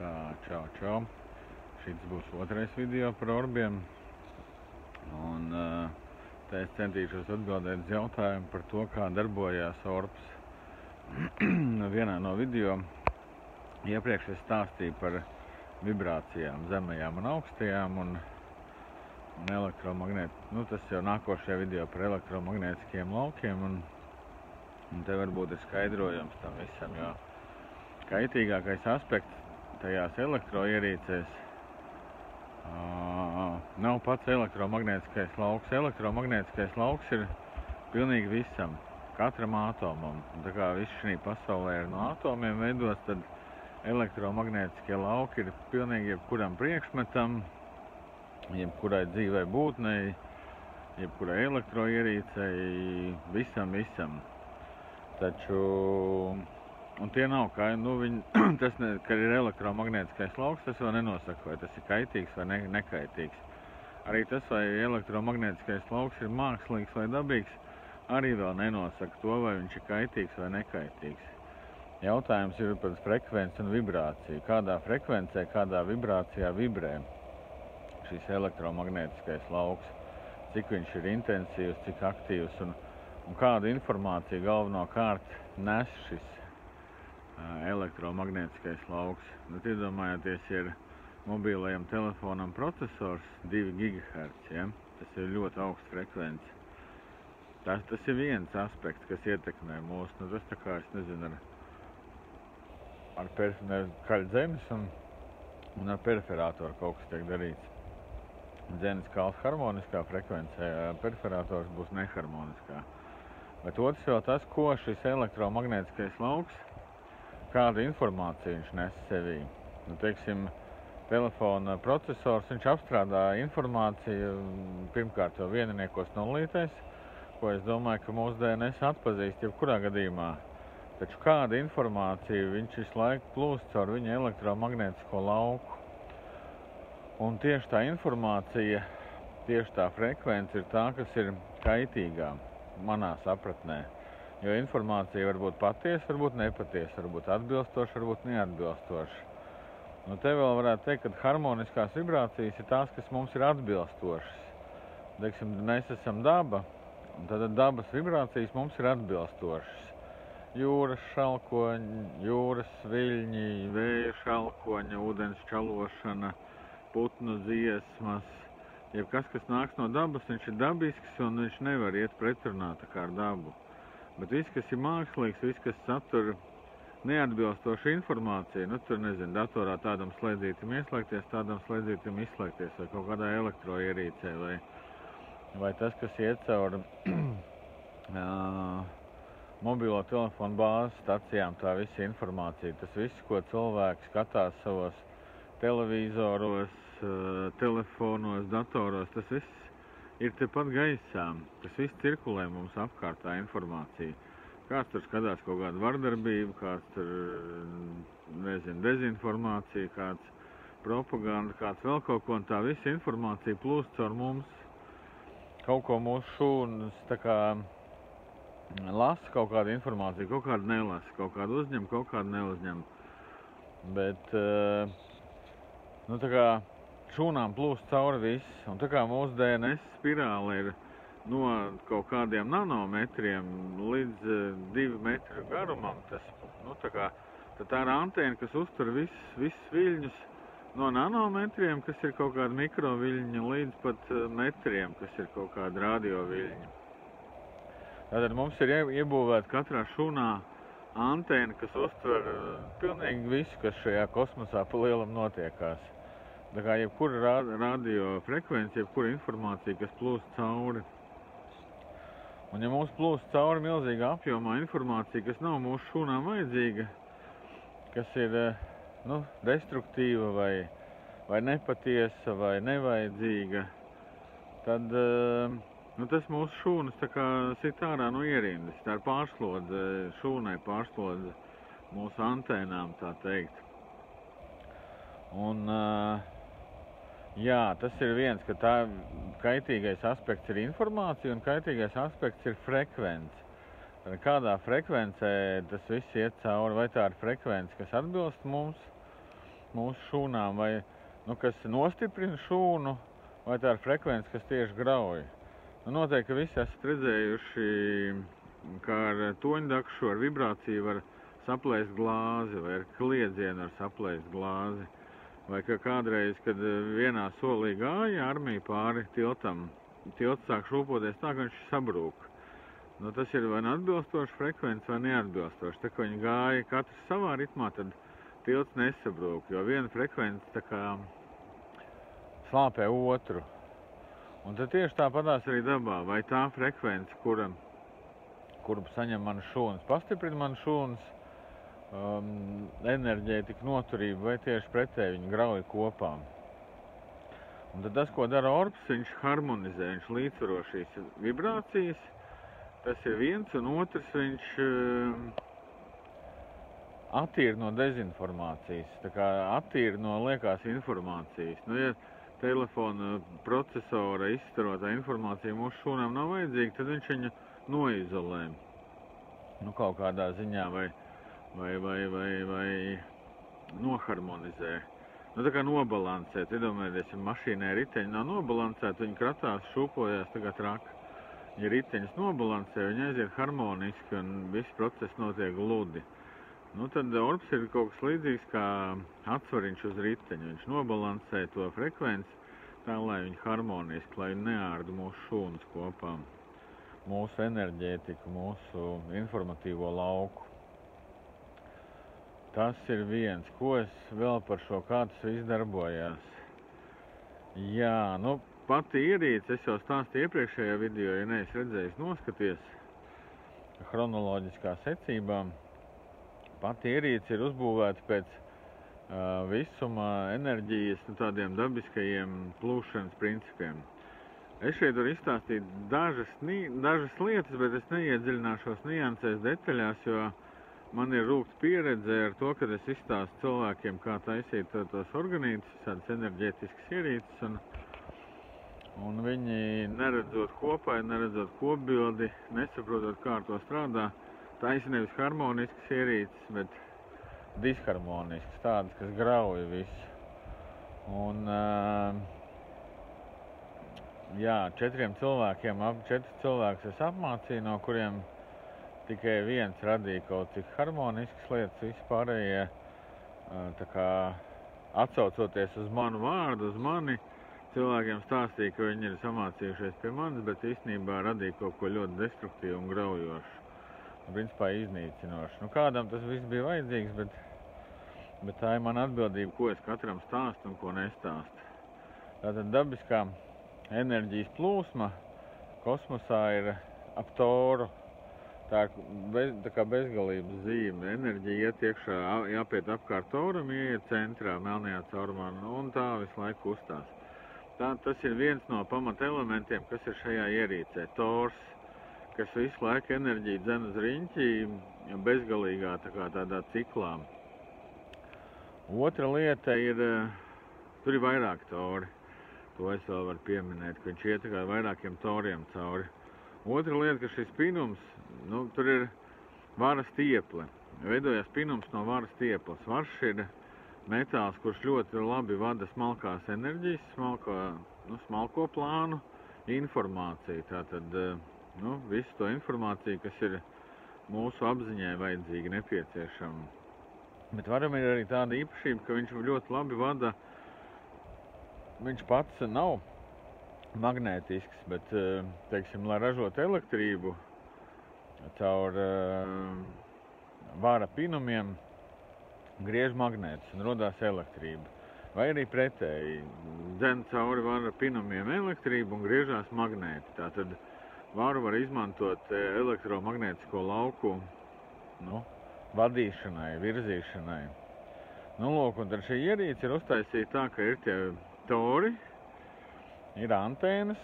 Tā, čau. Šis būs otrais video par orbiem. Un te es centīšos atbildēt uz jautājumu par to, kā darbojās orbs. Vienā no video iepriekš es stāstīju par vibrācijām, zemajām un augstajām un elektromagnētiskajiem. Tas jau nākošajā video par elektromagnētiskiem laukiem. Un te varbūt ir skaidrojums tam visam, jo kaitīgākais aspekts tajās elektroierīcēs nav pats elektromagnētiskais lauks. Elektromagnētiskais lauks ir pilnīgi visam, katram atomam. Tā kā viss šī pasaulē ir no atomiem veidots, tad elektromagnētiskie lauki ir pilnīgi jebkuram priekšmetam, jebkurai dzīvai būtnei, jebkurai elektroierīcei, visam. Taču, un tie nav, ka ir elektromagnētiskais lauks, tas vēl nenosaka, vai tas ir kaitīgs vai nekaitīgs. Arī tas, vai elektromagnētiskais lauks ir mākslīgs vai dabīgs, arī vēl nenosaka to, vai viņš ir kaitīgs vai nekaitīgs. Jautājums ir par frekvenci un vibrāciju. Kādā frekvencē, kādā vibrācijā vibrē šis elektromagnētiskais lauks, cik viņš ir intensīvs, cik aktīvs un kādu informāciju galvenokārt nes šis elektromagnētiskais lauks. Iedomājieties, ir mobilajam telefonam procesors 2 GHz, ja? Tas ir ļoti augsts frekvence. Tas ir viens aspekts, kas ietekmē mūsu, tas tā kā, es nezinu, ar kaļ dzenis un ar periferātoru kaut kas tiek darīts. Dzenis kals harmoniskā frekvencē, periferators būs neharmoniskā. Bet otrs vēl tas, ko šis elektromagnētiskais lauks, kādu informāciju viņš nes sevī. Teiksim, telefona procesors, viņš apstrādā informāciju pirmkārt jau vieniniekos nulītēs, ko es domāju, ka mūsu DNS atpazīst jebkurā gadījumā. Taču kāda informācija viņš visu laiku plūst caur viņa elektromagnētisko lauku. Un tieši tā informācija, tieši tā frekvence ir tā, kas ir kaitīgā manā sapratnē. Jo informācija var būt patiesa, varbūt nepatiesa, varbūt atbilstoša, varbūt neatbilstoša. Te vēl varētu teikt, ka harmoniskās vibrācijas ir tās, kas mums ir atbilstošas. Teiksim, mēs esam daba, un tad dabas vibrācijas mums ir atbilstošas. Jūras šalkoņi, jūras viļņi, vēja šalkoņa, ūdens čalošana, putnu dziesmas. Jebkas, kas nāks no dabas, viņš ir dabisks un viņš nevar iet pretrunā tā kā ar dabu. Bet viss, kas ir mākslīgs, viss, kas satur neatbilstošu informāciju, tur, nezinu, datorā tādam slēdzītim ieslēgties, tādam slēdzītim izslēgties, vai kaut kādā elektroierīcē, vai tas, kas iet caur mobilo telefonu bāzes stacijām, tā visa informācija, tas viss, ko cilvēks skatās savos televizoros, telefonos, datoros, tas viss ir tepat gaisā. Tas viss cirkulē mums apkārtā informācija. Kāds tur skatās kaut kādu vardarbību, kāds tur, nezinu, dezinformācija, kāds propaganda, kāds vēl kaut ko, un tā visa informācija plūst caur mums. Kaut ko mūsu šūnas tā kā lasa kaut kādu informāciju, kaut kādu nelasa, kaut kādu uzņem, kaut kādu neuzņem. Bet, tā kā šūnām plūst cauri viss, un tā kā mūsu DNS spirāli ir no kaut kādiem nanometriem līdz 2 metru garumam, tā ir antēna, kas uztur visus viļņus no nanometriem, kas ir kaut kādi mikroviļņi, līdz pat metriem, kas ir kaut kādi radioviļņi. Tātad mums ir iebūvēta katrā šūnā antēna, kas uztver pilnīgi visu, kas šajā kosmosā pa lielam notiekās. Tā kā jebkura radiofrekvence, jebkura informācija, kas plūst cauri. Un ja mums plūst cauri milzīgā apjomā informācija, kas nav mūsu šūnām vajadzīga, kas ir destruktīva vai nepatiesa vai nevajadzīga, tad tas mūsu šūnas tā kā sit ārā no ierindas. Tā ir pārslodze šūnai, pārslodze mūsu antēnām, tā teikt. Un tas ir viens, ka tā kaitīgais aspekts ir informācija un kaitīgais aspekts ir frekvence. Kādā frekvencē tas viss iet cauri, vai tā ir frekvence, kas atbilst mums, mūsu šūnām, vai kas nostiprina šūnu, vai tā ir frekvence, kas tieši grauj. Noteikti, ka visi esat redzējuši, kā ar toņdakšu, ar vibrāciju var saplēst glāzi, vai ar kliedzienu var saplēst glāzi. Vai ka kādreiz, kad vienā solī gāja armija pāri tiltam, tilts sāk šūpoties tā, ka viņš sabrūk. Tas ir vai atbilstoši frekvence vai neatbilstoši. Tā, ka viņi gāja katrs savā ritmā, tad tilts nesabrūk, jo viena frekvence tā kā slāpē otru. Un tad tieši tāpatās arī dabā, vai tā frekvence, kuru saņem manas šūnas, pastiprina manas šūnas, enerģētika, noturība, vai tieši pretēji viņi grauj kopā. Un tad tas, ko dara orbs, viņš harmonizē, viņš līdzsvaro šīs vibrācijas. Tas ir viens, un otrs viņš attīra no dezinformācijas, tā kā attīra no liekās informācijas. Ja telefona procesora izstarotā informācija mūsu šūnām nav vajadzīga, tad viņš viņu noizolē. Kaut kādā ziņā vai noharmonizē. Tā kā nobalansēt. Iedomājieties, ja mašīnai riteņi nav nobalansēti, viņi kratās, šūpojās tagad traki. Ja riteņus nobalansē, viņi aiziet harmoniski un viss process notiek gludi. Tad orbs ir kaut kas līdzīgs kā atsvariņš uz riteņu. Viņš nobalansē to frekvenci tā, lai viņi harmoniski, lai neārda mūsu šūnas kopā. Mūsu enerģētiku, mūsu informatīvo lauku. Tas ir viens. Ko es vēl par šo, kā tas viss darbojās? Jā, pati ierīce, es jau stāstīju iepriekšējā video, ja neesi redzējis, noskaties chronoloģiskā secībā. Pati ierīce ir uzbūvēta pēc visuma enerģijas, tādiem dabiskajiem plūšanas principiem. Es šeit varu izstāstīt dažas lietas, bet es neiedziļināšos niansēs detaļās, jo man ir rūgta pieredze ar to, kad es izstāstu cilvēkiem, kā taisīt tos organītus, tādas enerģētiskas ierīces, un viņi neredzot kopā, neredzot kopbildi, nesaprotot, kā ar to strādā, taisa nevis harmoniskas ierīces, bet disharmoniskas, tādas, kas grauja visu. Un, jā, 4 cilvēkiem, 4 cilvēkus es apmācīju, no kuriem tikai viens radīja kaut cik harmoniskas lietas, vispārējie, tā kā atsaucoties uz manu vārdu, uz mani, cilvēkiem stāstīja, ka viņi ir samācījušies pie manis, bet īstenībā radīja kaut ko ļoti destruktīvu un graujošu, principā iznīcinošu. Kādam tas viss bija vajadzīgs, bet tā ir mana atbildība, ko es katram stāstu un ko nestāstu. Tātad dabiskā enerģijas plūsma kosmosā ir ap toru. Tā ir kā bezgalības zīme. Enerģija iet iekšā, jāpiet apkārt toram, ieiet centrā, melnajā caurumā, un tā visu laiku kustās. Tas ir viens no pamata elementiem, kas ir šajā ierīcē. Tors, kas visu laiku enerģiju dzen uz riņķi, bezgalīgā tādā ciklā. Otra lieta ir, tur ir vairāk tori. To es vēl varu pieminēt, ka viņš iet vairākiem toriem cauri. Otra lieta, ka šis spinums, tur ir varas tieple. Veidojas spinums no varas tieples. Varš ir metāls, kurš ļoti labi vada smalkās enerģijas, smalko plānu informāciju. Tātad, visu to informāciju, kas ir mūsu apziņai vajadzīga, nepieciešama. Bet varam ir arī tāda īpašība, ka viņš ļoti labi vada, viņš pats nav magnētisks, bet, teiksim, lai ražot elektrību caur vāra pinumiem, griež magnētus un rodās elektrība. Vai arī pretēji, dzen cauri vāra pinumiem elektrību un griežās magnēti. Tātad vāru var izmantot elektromagnētisko lauku vadīšanai, virzīšanai. Lūk, un tad šī ierīce ir uztaisīta tā, ka ir tie tori, ir antēnas,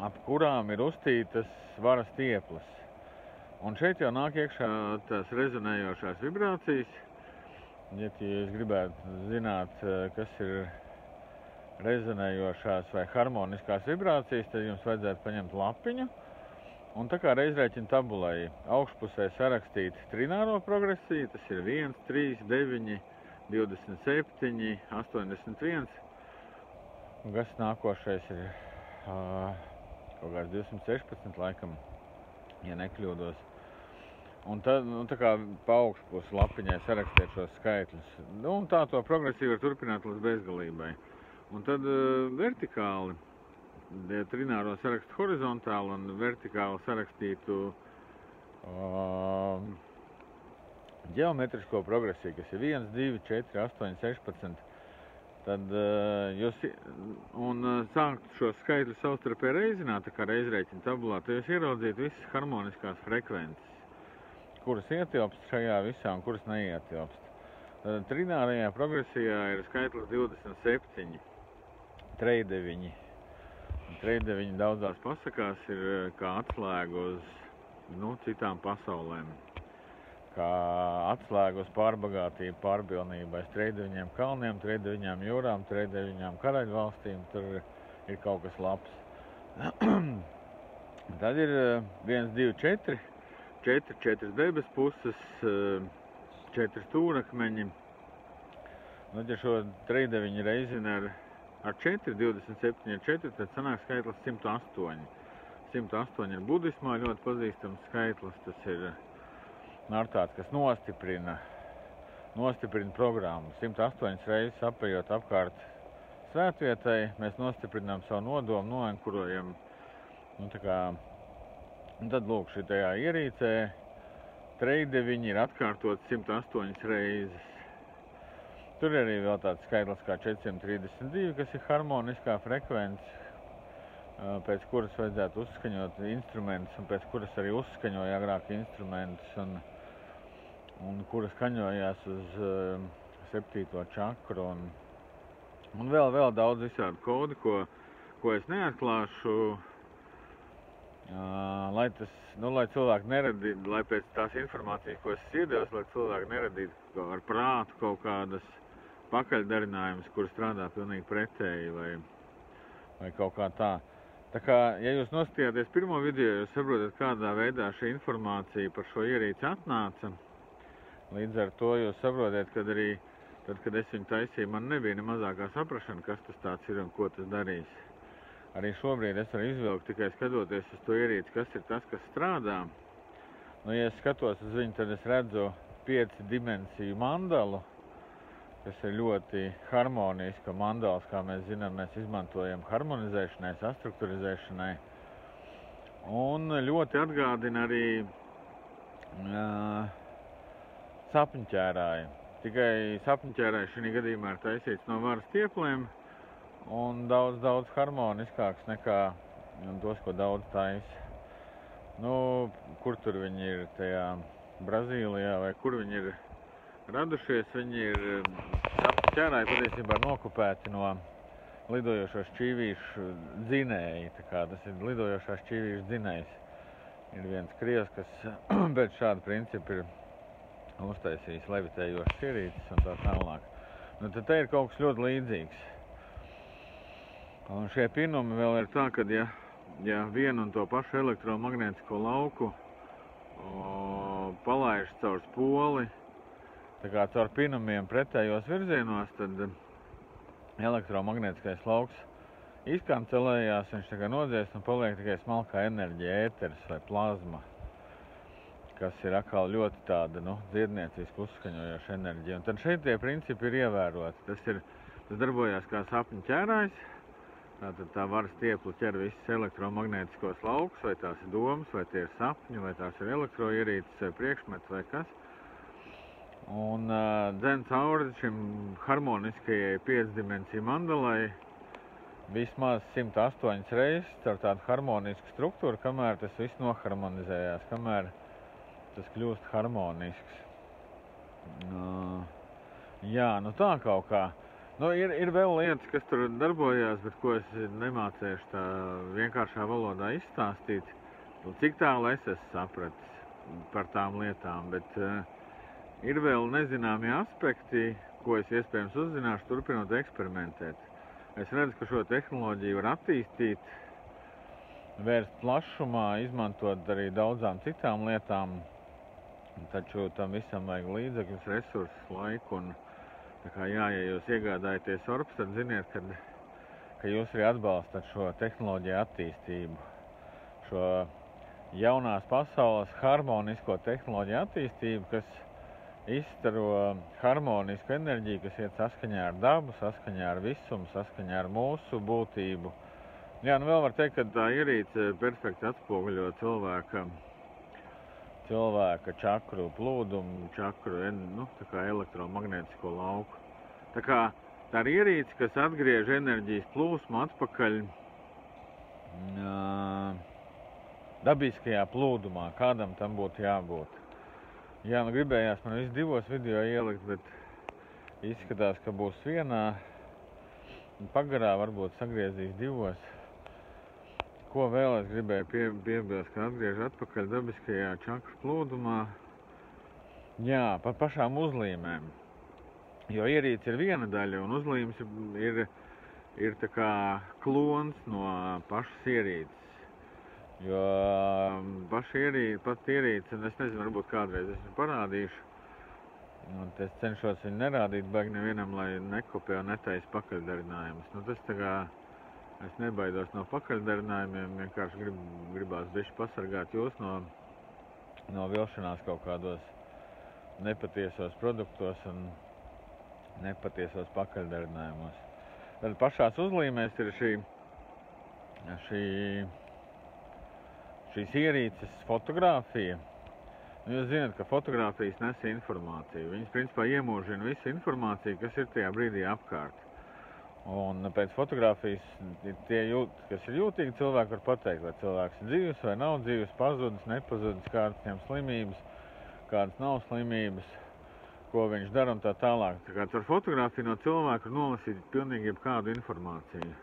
ap kurām ir uztītas varas tieples. Un šeit jau nāk iekšā tās rezonējošās vibrācijas. Ja jūs gribētu zināt, kas ir rezonējošās vai harmoniskās vibrācijas, tad jums vajadzētu paņemt lapiņu. Un tā kā reizrēķina tabulai augšpusē sarakstīt trināro progresiju, tas ir 1, 3, 9, 27, 81, un kas nākošais ir kaut kāds 216 laikam, ja nekļūdos. Un tad, tā kā pa augšpus lapiņai sarakstīt šos skaitļus. Un tā to progresīvi var turpināt līdz bezgalībai. Un tad vertikāli, trināro sarakstu horizontāli un vertikāli sarakstītu ģeometrisko progresiju, kas ir 1, 2, 4, 8, 16. Tad jūs sākt šos skaitļus savstarpēji reizināt, tā kā reizrēķina tabulā, tad jūs ieraudzītu visas harmoniskās frekvences, kuras ietilpst šajā visā un kuras neietilpst. Trinārajā progresijā ir skaitlis 27, trejdeviņi. Trejdeviņi daudzās pasakās ir kā atslēga uz citām pasaulēm. Kā atslēga uz pārbagātību, pārpilnībai, trejdeviņiem kalniem, trejdeviņām jūrām, trejdeviņām karaļu valstīm, tur ir kaut kas labs. Tad ir 1, 2, 4, 4 debes puses, 4 stūrakmeņi. Ja šo trejdeviņu reizina ar 4, 27 ar 4, tad sanāk skaitlis 108. 108 ir budismā ļoti pazīstams skaitlis, tas ir tāds, kas nostiprina programmu. 108 reizes apējot apkārt svētvietai, mēs nostiprinām savu nodomu, noenkurojam. Un tad lūk, šitajā ierīcē trejdeviņi ir atkārtot 108 reizes. Tur arī vēl tāds skaitlis kā 432, kas ir harmoniskā frekvence, pēc kuras vajadzētu uzskaņot instrumentus un pēc kuras arī uzskaņoja agrāk instrumentus un kuras skaņojās uz 7. čakru un vēl daudz visādi kodi, ko es neatklāšu, lai cilvēki neradītu, lai pēc tās informācijas, ko es iedevu, lai cilvēki neradītu ar prātu kaut kādas pakaļdarinājumus, kur strādā pilnīgi pretēji vai kaut kā tā. Tā kā, ja jūs noskatījāties pirmo video, jūs saprotat, kādā veidā šī informācija par šo ierīci atnāca. Līdz ar to jūs saprotat, kad arī, kad es viņu taisīju, man nebija ne mazākā saprašana, kas tas tāds ir un ko tas darīs. Arī šobrīd es varu izvilkt tikai skatoties uz to ierīci, kas ir tas, kas strādā. Ja es skatos uz viņu, tad es redzu 5 dimensiju mandalu, kas ir ļoti harmoniska mandals, kā mēs zinām, mēs izmantojam harmonizēšanai, sastruktūrizēšanai. Un ļoti atgādina arī sapņķērāju. Tikai sapņķērāju šī gadījumā ir taisīts no varas stiepliem un daudz harmoniskāks nekā tos, ko daudz taisa. Kur tur viņi ir tajā Brazīlijā vai kur viņi ir radušies, viņi ir sapņķērāji patiesībā nokupēti no lidojošo šķīvīšu dzinēji. Tas ir lidojošā šķīvīšu dzinējs. Ir viens krievs, kas pēc šāda principa ir uztaisījis levitējošas ierīces un tā tālāk. Tad te ir kaut kas ļoti līdzīgs. Un šie pinumi vēl ir tā, ka ja vienu un to pašu elektromagnētisko lauku palaiž caur spoli, tā kā caur pinumiem pretējos virzienos, tad elektromagnētiskais lauks izkancelējās, viņš tā kā nodziest un paliek tikai smalkā enerģija, ēteris vai plazma, kas ir atkal ļoti tāda, dziednieciska uzskaņojoša enerģija. Un tad šeit tie principi ir ievēroti. Tas darbojās kā sapņu ķērājs. Tātad tā varas stiepla ķer visus elektromagnētiskos laukus, vai tās ir domas, vai tie ir sapņi, vai tās ir elektroierīces, vai priekšmets, vai kas. Un dzen cauri šim harmoniskajai 5 dimensiju mandalai vismaz 108 reizes caur tādu harmonisku struktūru, kamēr tas viss noharmonizējās, kamēr tas kļūst harmonisks. Tā kaut kā. Ir vēl lietas, kas tur darbojās, bet ko es nemācēšu tā vienkāršā valodā izstāstīt. Cik tālu es esmu sapratis par tām lietām, bet ir vēl nezināmi aspekti, ko es iespējams uzzināšu, turpinot eksperimentēt. Es redzu, ka šo tehnoloģiju var attīstīt, vērst plašumā, izmantot arī daudzām citām lietām. Taču tam visam vajag līdzekļus, resursus, laiku un Tā kā jā, ja jūs iegādājaties Orbs, tad ziniet, ka jūs arī atbalstat šo tehnoloģiju attīstību, šo jaunās pasaules harmonisko tehnoloģiju attīstību, kas izstaro harmonisku enerģiju, kas iet saskaņā ar dabu, saskaņā ar visumu, saskaņā ar mūsu būtību. Jā, nu vēl var teikt, ka tā ierīce perfekti atspoguļo cilvēka čakru plūdumu, čakru, tā kā elektromagnētisko lauku. Tā kā tā ir ierīce, kas atgriež enerģijas plūsmu atpakaļ dabiskajā plūdumā, kādam tam būtu jābūt. Jā, nu gribējās man visu 2 video ielikt, bet izskatās, ka būs vienā, pagarā varbūt sagriezīs 2. Ko vēl es gribēju piebilst, ka atgriež atpakaļ dabiskajā čakru plūdumā? Jā, par pašām uzlīmēm. Jo ierīce ir viena daļa, un uzlīmes ir tā kā klons no pašas ierīces. Jo pat ierīce, es nezinu, varbūt kādreiz es viņu parādīšu, un es cenšos viņu nerādīt baigi nevienam, lai nekopē un netaisa pakaļdarinājumus. Nu, tas tā kā es nebaidos no pakaļdarinājumiem, vienkārši gribās bišķi pasargāt jūs no vilšanās kaut kādos nepatiesos produktos un nepatiesos pakaļdarinājumos. Tad pašās uzlīmēs ir šīs ierīces fotogrāfija. Nu, jūs zināt, ka fotogrāfijas nes informāciju. Viņas principā iemūžina visu informāciju, kas ir tajā brīdī apkārt. Un pēc fotogrāfijas kas ir jūtīgi, cilvēki var pateikt, vai cilvēks ir dzīvs vai nav dzīvs, pazudis, nepazudis, kādas viņam slimības, kādas nav slimības, ko viņš dara un tā tālāk. Tā kā ar fotogrāfiju no cilvēka nolasīt pilnīgi jebkādu informāciju.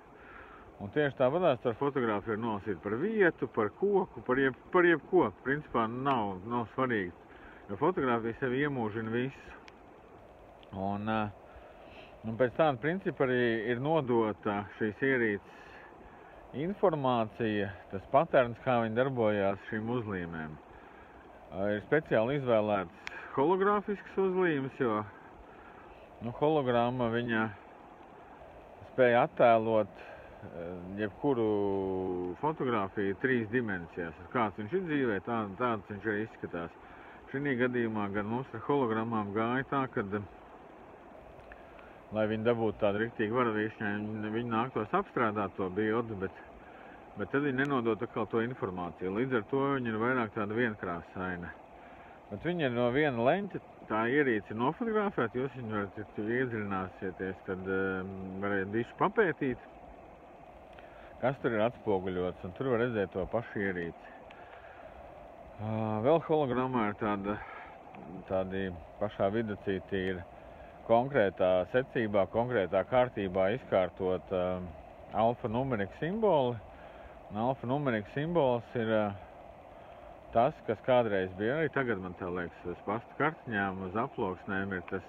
Un tieši tāpatās ar fotogrāfiju ir nolasīt par vietu, par koku, par jebko. Principā nav svarīgi, jo fotogrāfija sevi iemūžina visu. Un pēc tāda principa arī ir nodota šīs ierīces informācija, tas paterns, kā viņi darbojās šīm uzlīmēm. Ir speciāli izvēlēts hologrāfisks uzlīmes, jo hologramma viņa spēja attēlot jebkuru fotogrāfiju 3 dimensijās. Kāds viņš ir dzīvē, tāds viņš arī izskatās. Šī gadījumā gan mums ar hologrammām gāja tā, kad lai viņi dabūtu tādu riktīgu varavīšņu, viņi nāktos apstrādāt to bildi, bet tad viņi nenodot atkal to informāciju. Līdz ar to viņi ir vairāk tāda vienkrāsaina. Bet viņi ir no viena leņķa, tā ierīce ir nofotografēta, jūs viņu varat, ja iedziļināsieties, tad varētu bišķi papētīt, kas tur ir atspoguļots, un tur var redzēt to pašu ierīci. Vēl hologrammā ir tādi pašā viducītī ir konkrētā secībā, konkrētā kārtībā izkārtot alfa-numeriku simboli. Un alfa-numeriku simbols ir tas, kas kādreiz bija, arī tagad man tā liekas, uz pasta kartiņām, uz aploksnēm ir tas,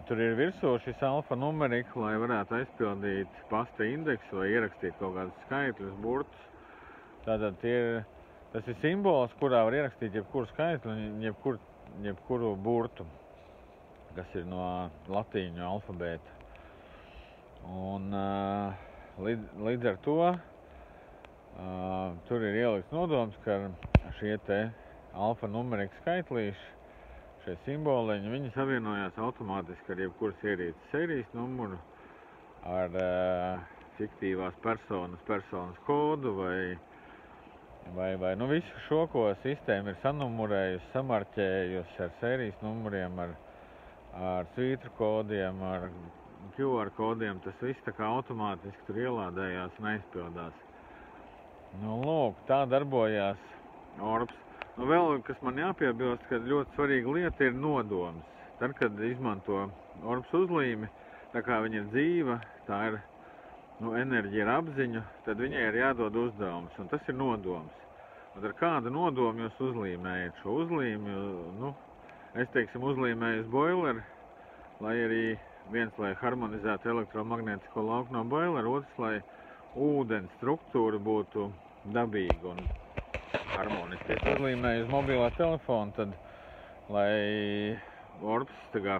tur ir virsū šis alfa-numeriku, lai varētu aizpildīt pasta indeksu vai ierakstīt kaut kādus skaitļus, burtus. Tātad tas ir simbols, kurā var ierakstīt jebkuru skaitli un jebkuru burtu, kas ir no latīņu alfabēta. Un līdz ar to tur ir ielikts nodoms, ka šie te alfa-numeriku skaitlīši, šie simboliņi, viņi savienojās automātiski ar jebkuras ierīces sērijas numuru, ar fiktīvās personas kodu vai visu šo, ko sistēma ir sanumurējusi, samarķējusi ar sērijas numuriem, ar svītru kodiem, ar QR kodiem, tas viss tā kā automātiski tur ielādējās un aizpildās. Nu, lūk, tā darbojās Orbs. Nu, vēl, kas man jāpiebilst, ka ļoti svarīga lieta ir nodoms. Tad, kad izmanto Orbs uzlīmi, tā kā viņa ir dzīva, tā ir, enerģija ir apziņa, tad viņai ir jādod uzdevums, un tas ir nodoms. Un ar kādu nodomu jūs uzlīmējat šo uzlīmi, es teiksim uzlīmēju uz boileri, lai arī lai harmonizētu elektromagnētisko lauku no boilera, otrs, lai ūdens struktūra būtu dabīga un harmoniska. Es uzlīmēju uz mobilā telefonu, tad, lai Orbs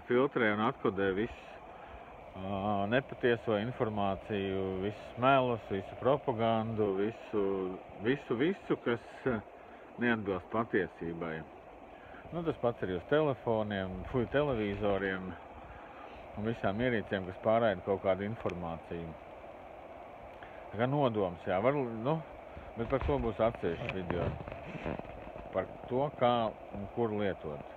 filtrē un atkodē visu nepatieso informāciju, visus melus, visu propagandu, visu, kas neatbilst patiesībai. Nu, tas pats arī uz telefoniem, televizoriem un visām ierīcēm, kas pārraida kaut kādu informāciju. Tā kā nodoms, jā, bet par to būs atsevišķs video. Par to, kā un kur lietot.